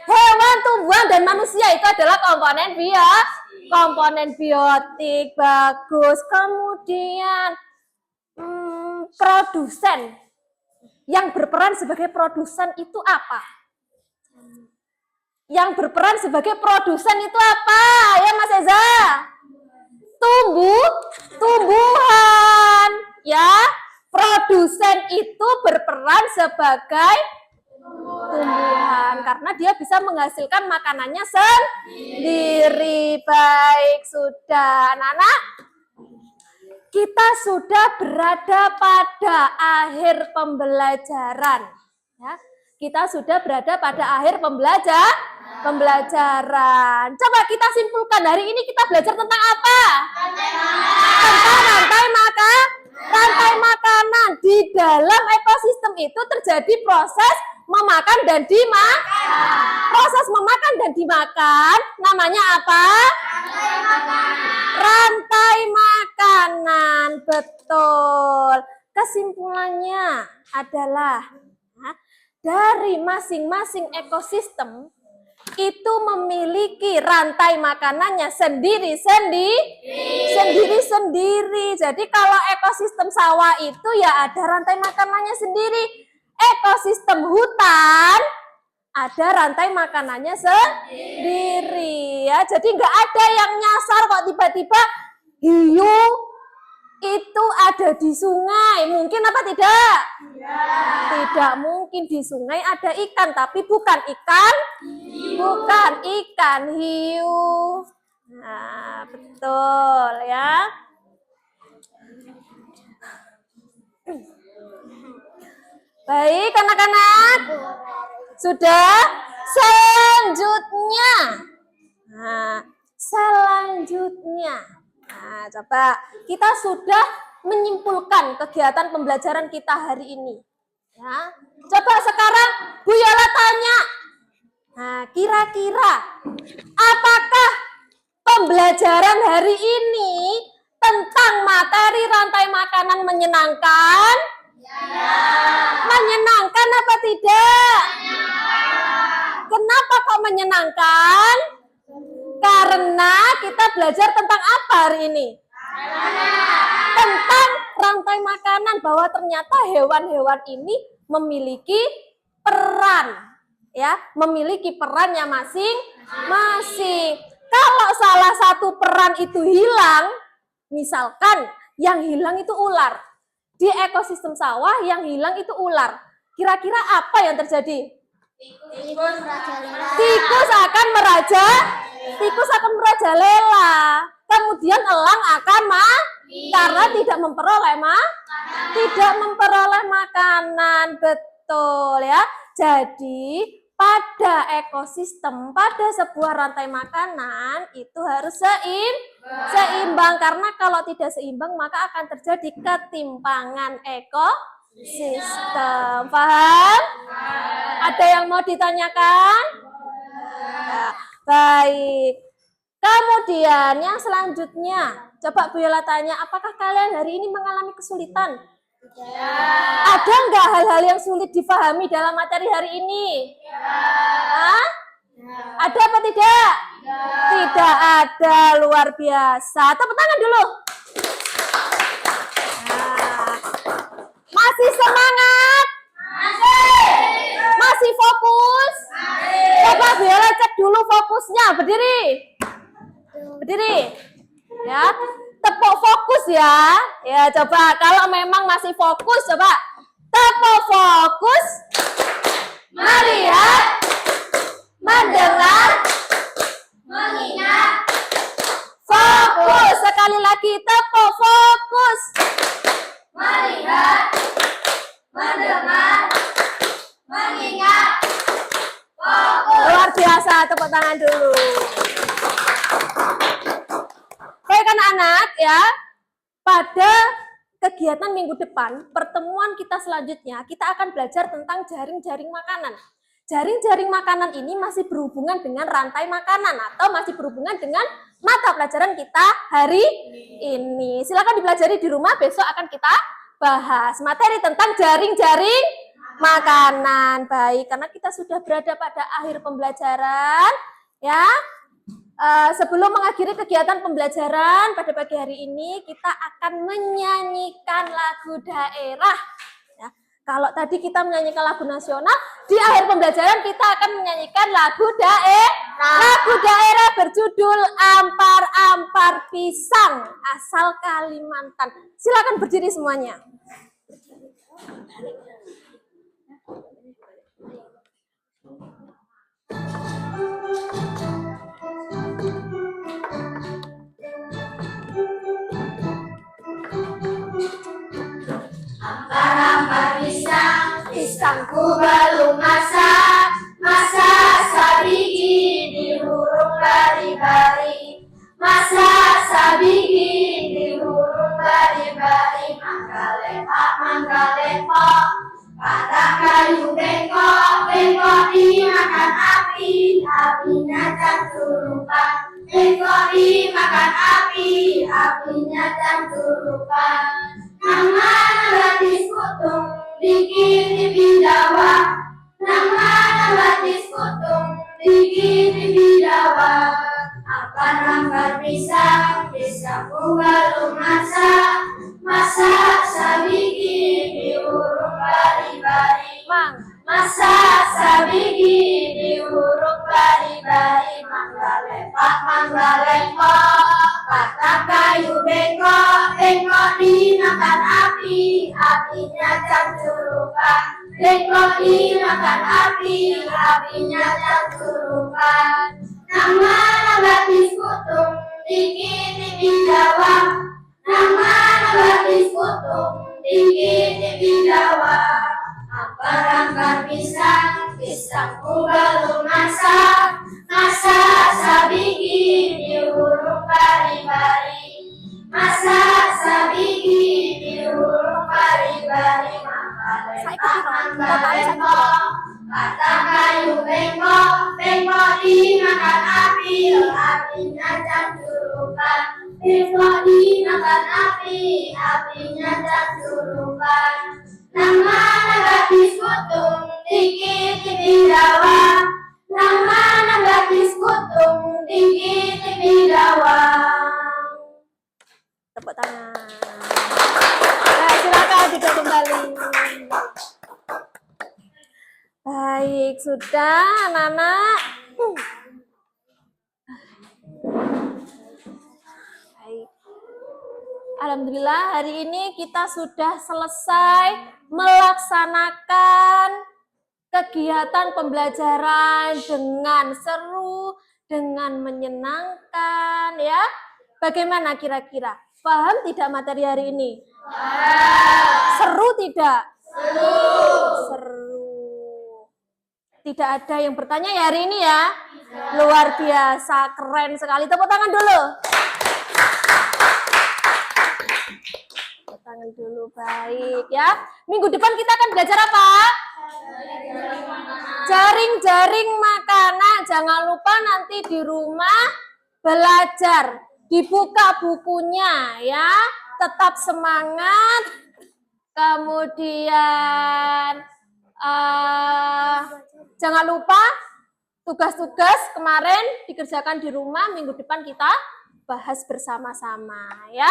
Hewan, tumbuhan, dan manusia itu adalah komponen biotik. Bagus. Kemudian produsen. Yang berperan sebagai produsen itu apa? Yang berperan sebagai produsen itu apa? Ya, Mas Eza? Tumbuhan. Ya, produsen itu berperan sebagai tumbuhan karena dia bisa menghasilkan makanannya sendiri. Baik, sudah anak-anak. Kita sudah berada pada akhir pembelajaran. Ya, kita sudah berada pada akhir pembelajaran. Coba kita simpulkan, hari ini kita belajar tentang apa? Tentang rantai makanan. Di dalam ekosistem itu terjadi proses memakan dan dimakan. Proses memakan dan dimakan namanya apa? Rantai makanan. Betul. Kesimpulannya adalah dari masing-masing ekosistem itu memiliki rantai makanannya sendiri-sendiri. Jadi kalau ekosistem sawah itu ya ada rantai makanannya sendiri. Ekosistem hutan ada rantai makanannya sendiri. Ya, jadi nggak ada yang nyasar kok tiba-tiba hiu itu ada di sungai. Mungkin apa tidak? Tidak mungkin. Di sungai ada ikan, tapi bukan ikan hiu. Nah, betul ya. Baik, anak-anak. Sudah? Selanjutnya. Nah, coba kita sudah menyimpulkan kegiatan pembelajaran kita hari ini. Ya. Coba sekarang Bu Yola tanya. Nah, kira-kira apakah pembelajaran hari ini tentang materi rantai makanan menyenangkan? Menyenangkan apa tidak? Kenapa kok menyenangkan? Karena kita belajar tentang apa hari ini? Tentang rantai makanan, bahwa ternyata hewan-hewan ini memiliki peran, ya, memiliki perannya masing-masing. Kalau salah satu peran itu hilang, misalkan yang hilang itu ular, di ekosistem sawah yang hilang itu ular, kira-kira apa yang terjadi? Tikus akan merajalela. Kemudian elang akan karena tidak memperoleh makanan. Betul ya. Jadi pada ekosistem, pada sebuah rantai makanan itu harus seimbang, karena kalau tidak seimbang maka akan terjadi ketimpangan ekosistem. Paham? Ada yang mau ditanyakan? Ya, baik. Kemudian yang selanjutnya, coba Bu Yola tanya, apakah kalian hari ini mengalami kesulitan? Ya. Ada nggak hal-hal yang sulit difahami dalam materi hari ini? Ya. Ada apa tidak? Ya. Tidak ada, luar biasa. Tepuk tangan dulu. Nah, Masih semangat? Masih fokus? Coba Biola cek dulu fokusnya. Berdiri. Berdiri. Ya, tepuk fokus ya. Ya, coba kalau memang masih fokus, coba tepuk fokus. Melihat, mendengar, Mengingat. fokus. Sekali lagi tepuk fokus. Melihat. Mendengar. Mengingat. Fokus. Luar biasa, tepuk tangan dulu. Baik anak-anak ya, pada kegiatan minggu depan, pertemuan kita selanjutnya, kita akan belajar tentang jaring-jaring makanan. Jaring-jaring makanan ini masih berhubungan dengan rantai makanan atau masih berhubungan dengan mata pelajaran kita hari ini. Silakan dipelajari di rumah, besok akan kita bahas materi tentang jaring-jaring makanan. Baik, karena kita sudah berada pada akhir pembelajaran, ya. Sebelum mengakhiri kegiatan pembelajaran pada pagi hari ini, kita akan menyanyikan lagu daerah. Ya, kalau tadi kita menyanyikan lagu nasional, di akhir pembelajaran kita akan menyanyikan lagu daerah. Lagu daerah berjudul Ampar-Ampar Pisang asal Kalimantan. Silakan berdiri semuanya. Ampar-ampar pisang, pisangku belum masak. Masak sabigi di hurung bari-bari. Masak sabigi di hurung bari-bari. Mangga lepok, patah kayu bengkok. Bengkok dimakan api, apinya canturupan. Bengkok dimakan api, apinya canturupan. Nama batis kutung dikit di bidawa. Nama batis kutung dikit di bidawa. Ampar-ampar pisang, pisangku belum masak. Masak sabigi di hurung bari-bari. Masak sabigi di hurung bari-bari. Mangga lepok, patah kayu bengkok. Bengkok dimakan api, apinya canturupan. Bengkok dimakan api, apinya canturupan. Nama batis kutung dikit di bidawa. Nama batis kutung dikit di bidawa. Ampar-ampar pisang, pisangku belum masak. Masak sabigi di hurung bari-bari. Masak sabigi di hurung bari-bari. Mangga lepok, patah kayu bengkok. Bengkok dimakan api, apinya canturupan. Bengkok dimakan api, apinya canturupan. Nama batis kutung dikit di bidawa. Nama batis kutung dikit di bidawa. Tepuk tangan. Nah, silakan duduk kembali. Baik, sudah anak-anak. Baik. Alhamdulillah hari ini kita sudah selesai melaksanakan kegiatan pembelajaran dengan seru, dengan menyenangkan ya. Bagaimana kira-kira? Paham tidak materi hari ini? Seru tidak? Seru. Tidak ada yang bertanya ya hari ini ya? Luar biasa, keren sekali. Tepuk tangan dulu. Tepuk tangan dulu, baik ya. Minggu depan kita akan belajar apa? Jaring-jaring makanan. Jangan lupa nanti di rumah belajar. Dibuka bukunya ya. Tetap semangat. Kemudian jangan lupa tugas-tugas kemarin dikerjakan di rumah, minggu depan kita bahas bersama-sama ya.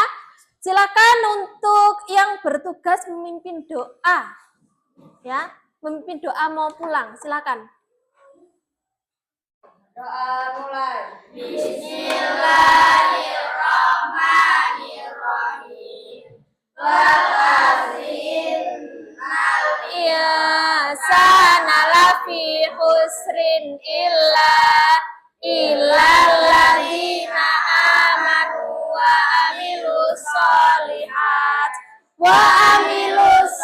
Silakan untuk yang bertugas memimpin doa. Ya, memimpin doa mau pulang, silakan. Doa mulai. Ya sanala fi husrin illa alladzina amanu wa amilus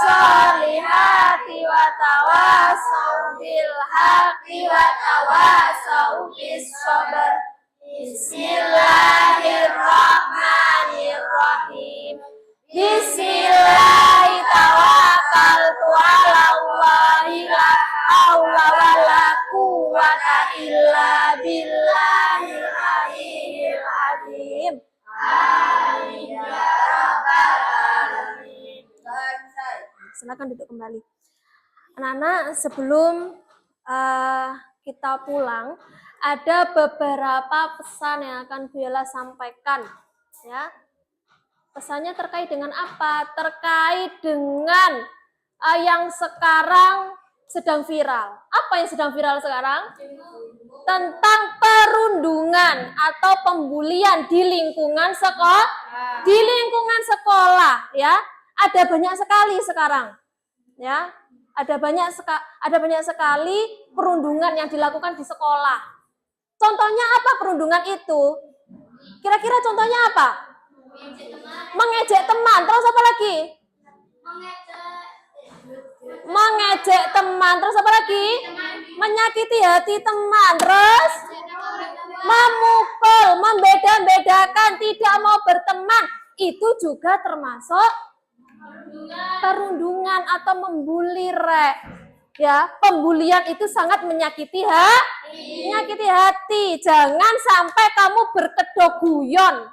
solihati wa tawasau bil haqqi wa tawasau bis sabr. Bismillahirrahmanirrahim. Bismillahi tawakkaltu ala Allahi la haula wala quwwata illa billahil aliyyil azim. Amin ya rabbal alamin. Silakan duduk kembali. Anak-anak, sebelum kita pulang, ada beberapa pesan yang akan Bu Yola sampaikan, ya. Pesannya terkait dengan apa? Terkait dengan yang sekarang sedang viral. Apa yang sedang viral sekarang? Tentang perundungan atau pembulian di lingkungan sekolah. Di lingkungan sekolah, ya. Ada banyak sekali sekarang, ya. Ada banyak sekali perundungan yang dilakukan di sekolah. Contohnya apa perundungan itu? Kira-kira contohnya apa? Mengejek teman. Terus apa lagi? Mengejek teman. Terus apa lagi? Menyakiti hati teman. Terus memukul, membeda-bedakan, tidak mau berteman. Itu juga termasuk perundungan atau membuli, Rek. Ya, pembulian itu sangat menyakiti hati. Jangan sampai kamu berkedok guyon.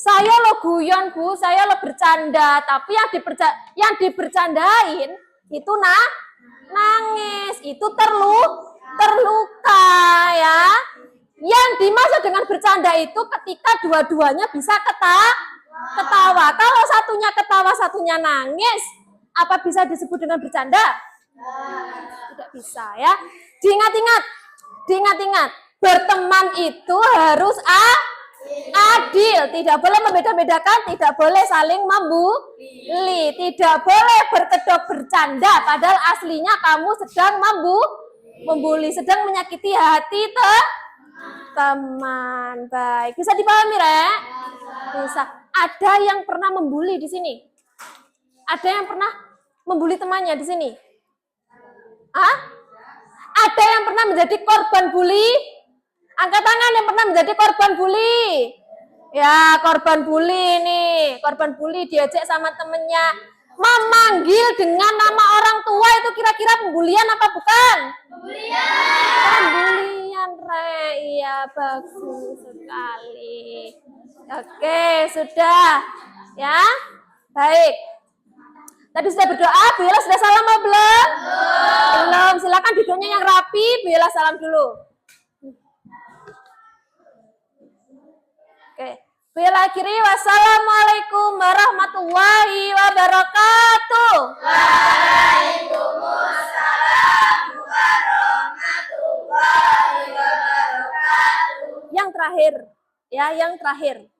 Saya lo guyon, Bu, saya lo bercanda, tapi yang dibercandain itu nangis, itu terluka, ya. Yang dimaksud dengan bercanda itu ketika dua-duanya bisa ketawa. Kalau satunya ketawa, satunya nangis, apa bisa disebut dengan bercanda? Tidak bisa, ya. Diingat-ingat, berteman itu harus adil, tidak boleh membeda-bedakan, tidak boleh saling membuli, tidak boleh berkedok bercanda, padahal aslinya kamu sedang membuli, sedang menyakiti hati teman. Baik, bisa dipahami, Rek? Bisa. Ada yang pernah membuli di sini? Ada yang pernah membuli temannya di sini? Ada yang pernah menjadi korban bully? Angkat tangan yang pernah menjadi korban bully. Ya, korban bully nih. Korban bully diajak sama temennya. Memanggil dengan nama orang tua itu kira-kira pembulian apa bukan? Pembulian, Re. Iya, bagus sekali. Oke, sudah. Ya, baik. Tadi sudah berdoa, Bu Yola sudah salam apa belum? Belum. Silakan duduknya yang rapi, Bu Yola salam dulu. Oke. Bu Yola akhiri, wassalamualaikum warahmatullahi wabarakatuh. Waalaikumsalam warahmatullahi wabarakatuh. Yang terakhir, ya, yang terakhir.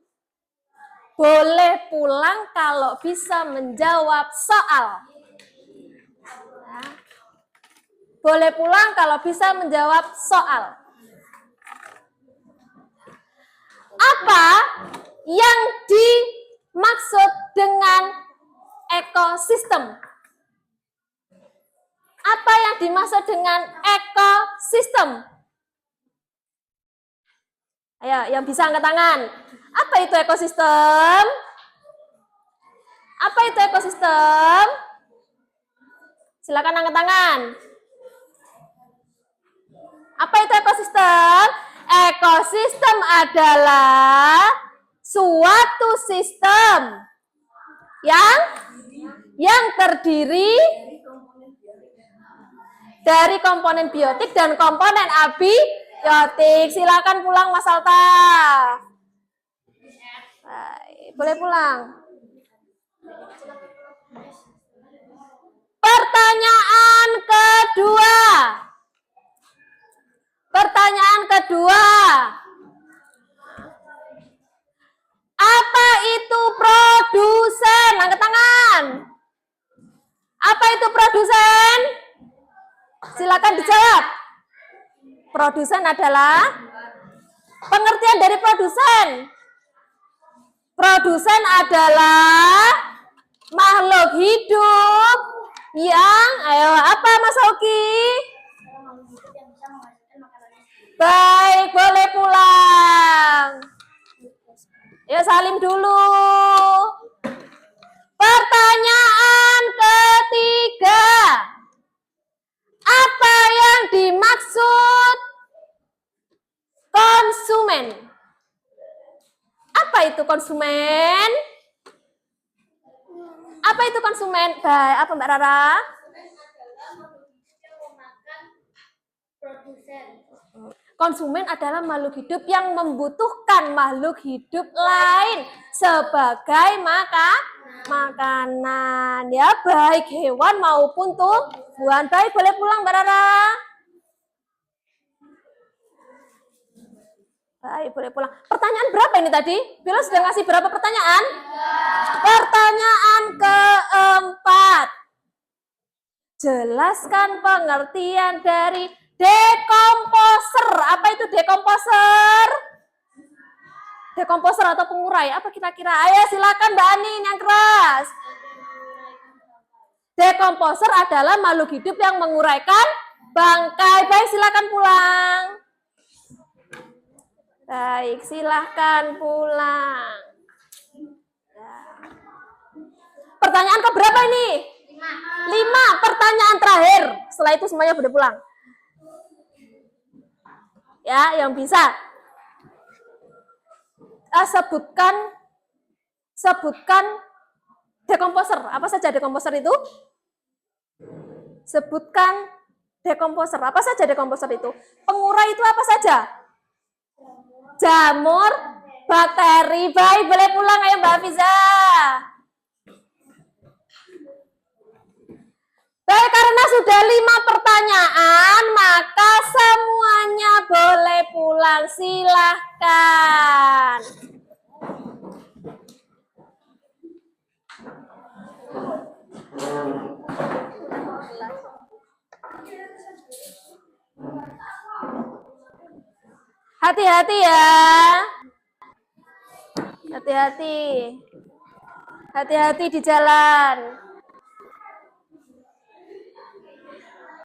Boleh pulang kalau bisa menjawab soal. Ya. Boleh pulang kalau bisa menjawab soal. Apa yang dimaksud dengan ekosistem? Apa yang dimaksud dengan ekosistem? Ayo, yang bisa angkat tangan. Apa itu ekosistem? Apa itu ekosistem? Silakan angkat tangan. Apa itu ekosistem? Ekosistem adalah suatu sistem yang terdiri dari komponen biotik dan komponen abiotik. Silakan pulang, Mas Alta. Baik, boleh pulang. Pertanyaan kedua. Pertanyaan kedua. Apa itu produsen? Angkat tangan. Apa itu produsen? Silakan dijawab. Produsen adalah pengertian dari produsen. Produsen adalah makhluk hidup yang, ayo apa Mas Oki? Baik, boleh pulang. Ya salim dulu. Pertanyaan ketiga. Apa yang dimaksud konsumen? Apa itu konsumen? Apa itu konsumen? Baik, apa Mbak Rara? Konsumen adalah makhluk hidup yang membutuhkan makhluk hidup lain sebagai makanan. Ya, baik hewan maupun tumbuhan. Baik, boleh pulang Mbak Rara. Baik, boleh pulang. Pertanyaan berapa ini tadi? Bila sudah ngasih berapa pertanyaan? Pertanyaan keempat. Jelaskan pengertian dari dekomposer. Apa itu dekomposer? Dekomposer atau pengurai? Apa kira-kira? Ayo silakan Mbak Anin yang keras. Dekomposer adalah makhluk hidup yang menguraikan bangkai. Baik, silakan pulang. Baik, silahkan pulang. Pertanyaan keberapa ini? 5. Pertanyaan terakhir. Setelah itu semuanya boleh pulang. Ya, yang bisa. Sebutkan dekomposer. Apa saja dekomposer itu? Sebutkan dekomposer. Apa saja dekomposer itu? Pengurai itu apa saja? Jamur, bakteri. Baik, boleh pulang ayo Mbak Hafiza. Baik, karena sudah 5 pertanyaan, maka semuanya boleh pulang. Silahkan. Hati-hati ya. Hati-hati. Hati-hati di jalan.